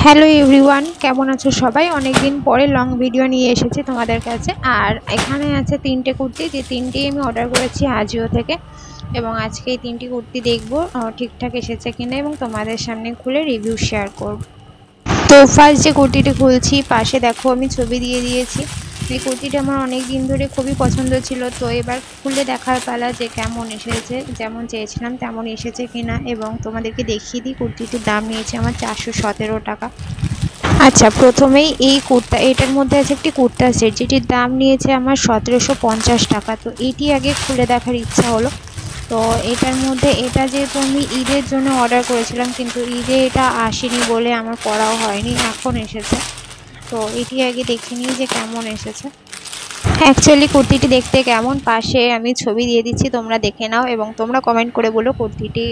Hello everyone, কেমন আছো সবাই? অনেক দিন পরে লং ভিডিও নিয়ে এসেছি তোমাদের কাছে। আর এখানে আছে 3টে কুর্তি, যে 3টেই আমি অর্ডার করেছি আজিও থেকে। এবং আজকে এই 3টি কুর্তি দেখবো ঠিকঠাক এসেছে কিনা এবং তোমাদের সামনে খুলে রিভিউ শেয়ার করব। তো ফার্স্ট যে কুর্তিটি খুলছি, পাশে দেখো আমি ছবি দিয়ে দিয়েছি। এই কুর্তিটা আমার অনেক দিন ধরে খুবই পছন্দ ছিল। তো এবার খুলে দেখার পালা যে কেমন এসেছে, যেমন চেয়েছিলাম তেমন এসেছে কিনা। এবং তোমাদেরকে দেখিয়ে দিই, কুর্তিটির দাম নিয়েছে আমার 417 টাকা। আচ্ছা, প্রথমেই এটার মধ্যে আছে একটি কুর্তা সেট, যেটির দাম নিয়েছে আমার 1750 টাকা। তো এটি আগে খুলে দেখার ইচ্ছা হলো। তো এটার মধ্যে এটা যেহেতু আমি ঈদের জন্য অর্ডার করেছিলাম, কিন্তু ঈদে এটা আসেনি বলে আমার পরাও হয়নি, এখন এসেছে। তো এটি আগে দেখে নিই যে কেমন এসেছে। অ্যাকচুয়ালি কুর্তিটি দেখতে কেমন, পাশে আমি ছবি দিয়ে দিচ্ছি, তোমরা দেখে নাও এবং তোমরা কমেন্ট করে বলো কুর্তিটি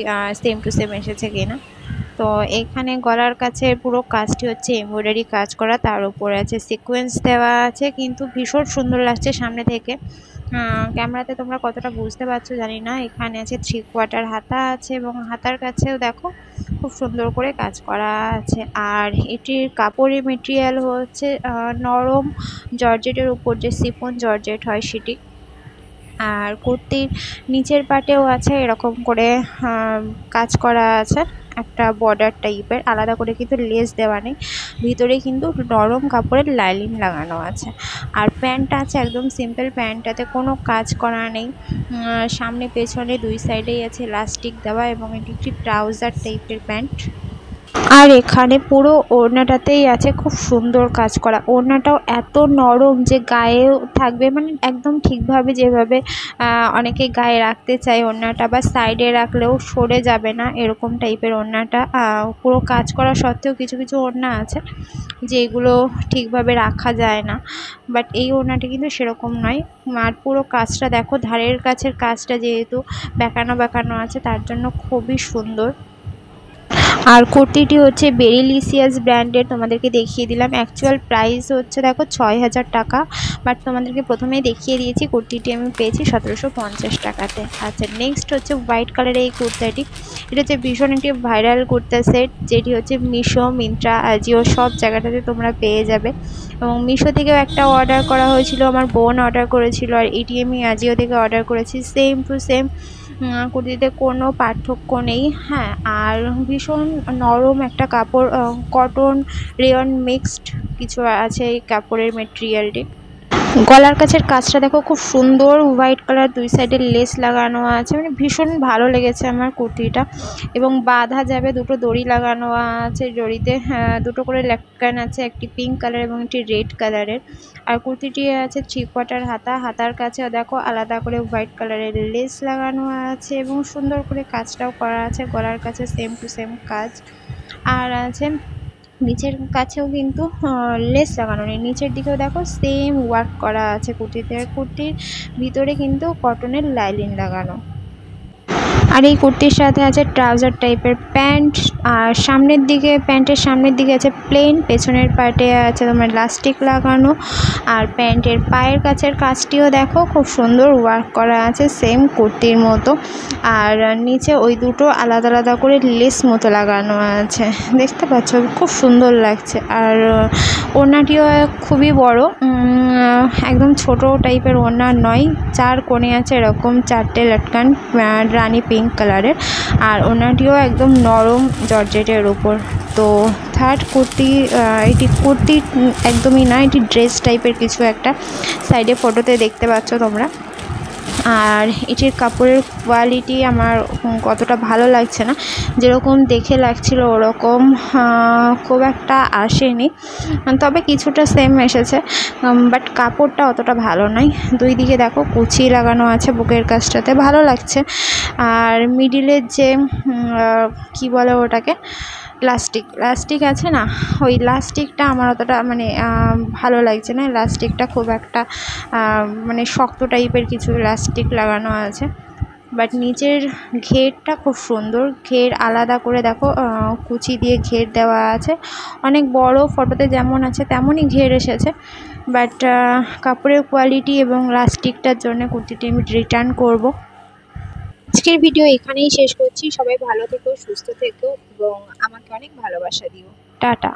সেম টু সেম এসেছে কিনা। তো এখানে গলার কাছে পুরো কাজটি হচ্ছে এমব্রয়ডারি কাজ করা, তার উপরে আছে সিকোয়েন্স দেওয়া আছে, কিন্তু ভীষণ সুন্দর লাগছে সামনে থেকে। ক্যামেরাতে তোমরা কতটা বুঝতে পারছো জানি না। এখানে আছে 3/4 হাতা আছে এবং হাতার কাছেও দেখো খুব সুন্দর করে কাজ করা আছে। আর এটির কাপড়ের মেটেরিয়াল হচ্ছে নরম জর্জেটের উপর যে শিফন জর্জেট হয় সেটি। আর কুর্তির নিচের পাটেও আছে এরকম করে কাজ করা আছে, একটা বর্ডার টাইপের, আলাদা করে কিন্তু লেস দেওয়া নেই। ভিতরে কিন্তু নরম কাপড়ের লাইনিং লাগানো আছে। আর প্যান্টটা আছে একদম সিম্পল, প্যান্টটাতে কোনো কাজ করা নেই। সামনে পেছনে দুই সাইডেই আছে ইলাস্টিক দেওয়া এবং এটি একটি ট্রাউজার টাইপের প্যান্ট। আর এখানে পুরো ওড়নাটাতেই আছে খুব সুন্দর কাজ করা। ওড়নাটাও এত নরম যে গায়েও থাকবে, মানে একদম ঠিকভাবে যেভাবে অনেকে গায়ে রাখতে চায় ওড়নাটা, বা সাইডে রাখলেও সরে যাবে না, এরকম টাইপের ওড়নাটা। পুরো কাজ করা সত্ত্বেও কিছু কিছু ওড়না আছে যেগুলো ঠিকভাবে রাখা যায় না, বাট এই ওড়নাটি কিন্তু সেরকম নয়। আর পুরো কাজটা দেখো, ধারের কাছের কাজটা যেহেতু বেঁকানো বেঁকানো আছে, তার জন্য খুবই সুন্দর। আর কুর্তিটি হচ্ছে বেরিলিসিয়াস ব্র্যান্ডের, তোমাদেরকে দেখিয়ে দিলাম। অ্যাকচুয়াল প্রাইস হচ্ছে দেখো 6000 টাকা, বাট তোমাদেরকে প্রথমেই দেখিয়ে দিয়েছি কুর্তিটি আমি পেয়েছি 1750 টাকাতে। আচ্ছা, নেক্সট হচ্ছে হোয়াইট কালারের এই কুর্তাটি। এটা হচ্ছে ভীষণ একটি ভাইরাল কুর্তা সেট, যেটি হচ্ছে মিশো, মিন্ত্রা, আজিও সব জায়গাটাতে তোমরা পেয়ে যাবে। এবং মিশো থেকেও একটা অর্ডার করা হয়েছিল, আমার বোন অর্ডার করেছিল। আর এটি আমি আজিও থেকে অর্ডার করেছি, সেম টু সেম। কুর্তিতে কোনো পার্থক্য নেই। হ্যাঁ, আর ভীষণ নরম একটা কাপড়, কটন রেয়ন মিক্সড কিছু আছে এই কাপড়ের মেটেরিয়ালটি। গলার কাছের কাজটা দেখো খুব সুন্দর, হোয়াইট কালার, দুই সাইডে লেস লাগানো আছে, মানে ভীষণ ভালো লেগেছে আমার কুর্তিটা। এবং বাঁধা যাবে, দুটো দড়ি লাগানো আছে, দড়িতে দুটো করে লেটকান আছে, একটি পিঙ্ক কালার এবং একটি রেড কালারের। আর কুর্তিটি আছে 3/4 হাতা, হাতার কাছে দেখো আলাদা করে হোয়াইট কালারের লেস লাগানো আছে এবং সুন্দর করে কাজটাও করা আছে। গলার কাছে সেম টু সেম কাজ। আর আছে নিচের কাছেও কিন্তু লেস লাগানো নেই, নিচের দিকেও দেখো সেম ওয়ার্ক করা আছে কুর্তিতে। কুর্তির ভিতরে কিন্তু কটনের লাইনিং লাগানো। আর এই কুর্তির সাথে আছে ট্রাউজার টাইপের প্যান্ট। আর সামনের দিকে, প্যান্টের সামনের দিকে আছে প্লেন, পেছনের পার্টে আছে তোমার ইলাস্টিক লাগানো। আর প্যান্টের পায়ের কাছের কাজটিও দেখো খুব সুন্দর ওয়ার্ক করা আছে, সেম কুর্তির মতো। আর নিচে ওই দুটো আলাদা আলাদা করে লেস মতো লাগানো আছে, দেখতে পাচ্ছ, খুব সুন্দর লাগছে। আর ওড়নাটিও খুবই বড়, একদম ছোট টাইপের ওড়না নয়। 4 কোণে আছে এরকম 4টে লটকান, রানী পিঙ্ক কালারের। আর ওড়নাটিও একদম নরম জর্জেটের উপর। তো থার্ড কুর্তি, এটি কুর্তি একদমই না, এটি ড্রেস টাইপের কিছু একটা, সাইডে ফটোতে দেখতে পাচ্ছ তোমরা। আর এটির কাপড়ের কোয়ালিটি আমার কতটা ভালো লাগছে না, যেরকম দেখে লাগছিল ওরকম খুব একটা আসেনি, তবে কিছুটা সেম এসেছে, বাট কাপড়টা অতটা ভালো নয়। দুই দিকে দেখো কুচি লাগানো আছে বুকের কাছটাতে, ভালো লাগছে। আর মিডিলের যে কি বলে ওটাকে, লাস্টিক আছে না, ওই লাস্টিকটা আমার অতটা মানে ভালো লাগছে না। লাস্টিকটা খুব একটা মানে শক্ত টাইপের কিছু লাস্টিক লাগানো আছে। বাট নিচের ঘেরটা খুব সুন্দর, ঘের আলাদা করে দেখো কুচি দিয়ে ঘের দেওয়া আছে, অনেক বড়, ফটোতে যেমন আছে তেমনই ঘের এসেছে। বাট কাপড়ের কোয়ালিটি এবং লাস্টিকটার জন্য কুর্তিটি আমি রিটার্ন করব। আজকের ভিডিও এখানেই শেষ করছি। সবাই ভালো থেকো, সুস্থ থেকো এবং আমাকে অনেক ভালোবাসা দিও। টাটা।